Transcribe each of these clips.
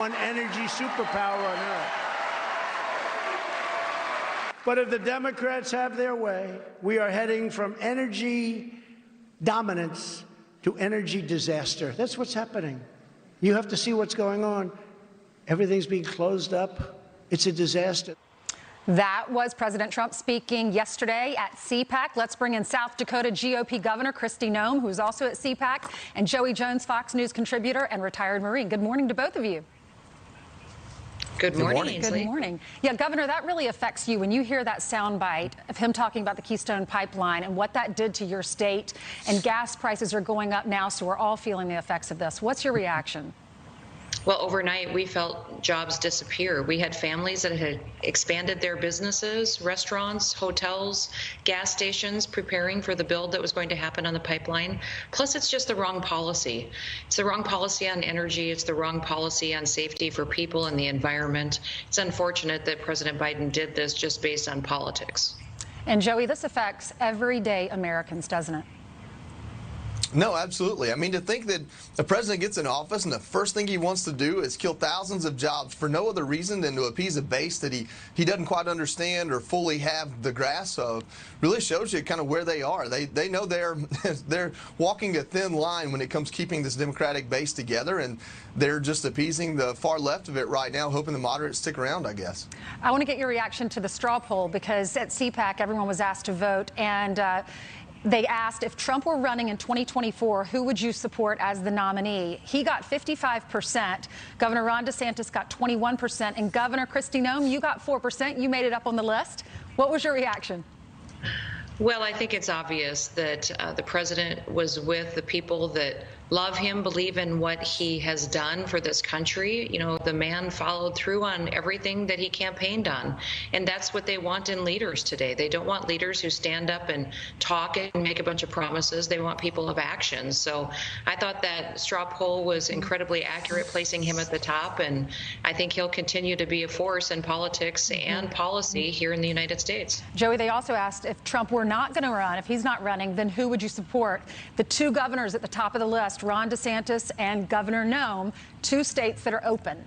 One energy superpower on earth. But if the Democrats have their way, we are heading from energy dominance to energy disaster. That's what's happening. You have to see what's going on. Everything's being closed up. It's a disaster. That was President Trump speaking yesterday at CPAC. Let's bring in South Dakota GOP Governor Kristi Noem, who's also at CPAC, and Joey Jones, Fox News contributor and retired Marine. Good morning to both of you. Good morning. Good morning. Yeah, Governor, that really affects you when you hear that soundbite of him talking about the Keystone Pipeline and what that did to your state. And gas prices are going up now, so we're all feeling the effects of this. What's your reaction? Well, overnight, we felt jobs disappear. We had families that had expanded their businesses, restaurants, hotels, gas stations, preparing for the build that was going to happen on the pipeline. Plus, it's just the wrong policy. It's the wrong policy on energy. It's the wrong policy on safety for people and the environment. It's unfortunate that President Biden did this just based on politics. And Joey, this affects everyday Americans, doesn't it? No, absolutely. I mean, to think that the president gets in office and the first thing he wants to do is kill thousands of jobs for no other reason than to appease a base that he doesn't quite understand or fully have the grasp of really shows you kind of where they are. They know they're walking a thin line when it comes to keeping this Democratic base together, and they're just appeasing the far left of it right now, hoping the moderates stick around, I guess. I want to get your reaction to the straw poll, because at CPAC, everyone was asked to vote, and they asked if Trump were running in 2024, who would you support as the nominee? He got 55%. Governor Ron DeSantis got 21%. And Governor Kristi Noem, you got 4%. You made it up on the list. What was your reaction? Well, I think it's obvious that the president was with the people that love him, believe in what he has done for this country. You know, the man followed through on everything that he campaigned on. And that's what they want in leaders today. They don't want leaders who stand up and talk and make a bunch of promises. They want people of action. So I thought that straw poll was incredibly accurate, placing him at the top. And I think he'll continue to be a force in politics and policy here in the United States. Joey, they also asked if Trump were not going to run, if he's not running, then who would you support? The two governors at the top of the list, Ron DeSantis and Governor Noem, two states that are open.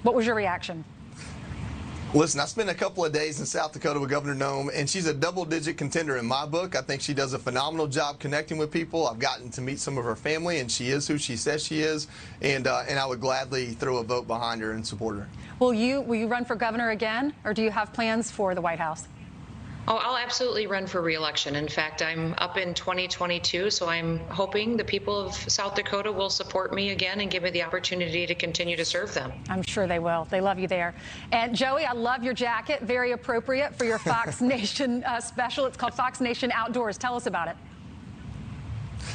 What was your reaction? Listen, I spent a couple of days in South Dakota with Governor Noem, and she's a double-digit contender in my book. I think she does a phenomenal job connecting with people. I've gotten to meet some of her family, and she is who she says she is, and I would gladly throw a vote behind her and support her. Will you run for governor again, or do you have plans for the White House? Oh, I'll absolutely run for re-election. In fact, I'm up in 2022, so I'm hoping the people of South Dakota will support me again and give me the opportunity to continue to serve them. I'm sure they will. They love you there. And Joey, I love your jacket. Very appropriate for your Fox Nation special. It's called Fox Nation Outdoors. Tell us about it.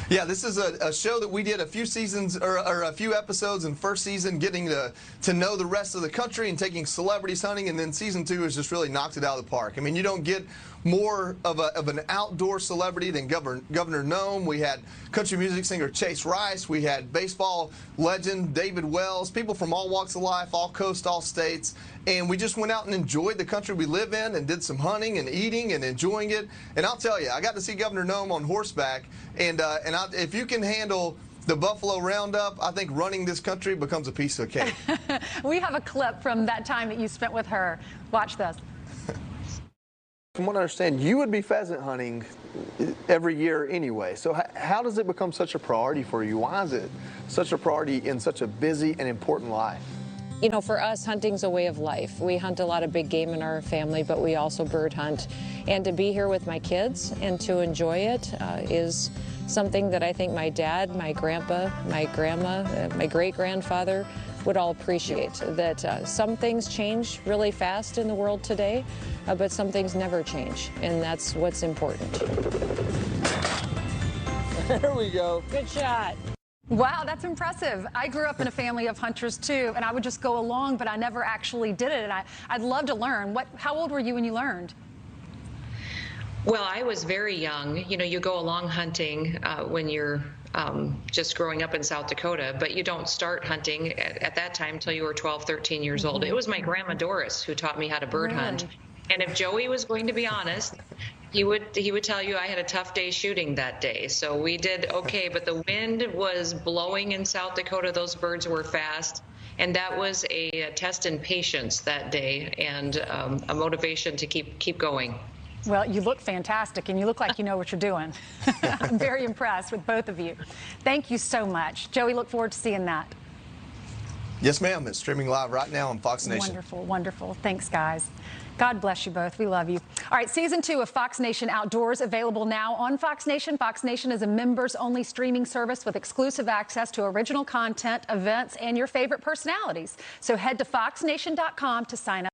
Yeah, this is a show that we did a few seasons or a few episodes in first season, getting to know the rest of the country and taking celebrities hunting, and then season 2 has just really knocked it out of the park. I mean, you don't get more of an outdoor celebrity than Governor Noem. We had country music singer Chase Rice. We had baseball legend David Wells, people from all walks of life, all coasts, all states. And we just went out and enjoyed the country we live in and did some hunting and eating and enjoying it. And I'll tell you, I got to see Governor Noem on horseback. And if you can handle the Buffalo Roundup, I think running this country becomes a piece of cake. We have a clip from that time that you spent with her. Watch this. From what I understand, you would be pheasant hunting every year anyway. So how does it become such a priority for you? Why is it such a priority in such a busy and important life? You know, for us, hunting's a way of life. We hunt a lot of big game in our family, but we also bird hunt. And to be here with my kids and to enjoy it is something that I think my dad, my grandpa, my grandma, my great-grandfather would all appreciate. That some things change really fast in the world today, but some things never change, and that's what's important. There we go. Good shot. Wow, that's impressive. I grew up in a family of hunters too, and I would just go along, but I never actually did it, and I'd love to learn. How old were you when you learned? Well, I was very young. You know, you go along hunting when you're just growing up in South Dakota, but you don't start hunting at that time until you were 12, 13 years old. It was my grandma Doris who taught me how to bird hunt. And if Joey was going to be honest, he would tell you I had a tough day shooting that day. So we did okay, but the wind was blowing in South Dakota. Those birds were fast. And that was a test in patience that day, and a motivation to keep going. Well, you look fantastic, and you look like you know what you're doing. I'm very impressed with both of you. Thank you so much. Joey, look forward to seeing that. Yes, ma'am. It's streaming live right now on Fox Nation. Wonderful, wonderful. Thanks, guys. God bless you both. We love you. All right, season 2 of Fox Nation Outdoors available now on Fox Nation. Fox Nation is a members-only streaming service with exclusive access to original content, events, and your favorite personalities. So head to foxnation.com to sign up.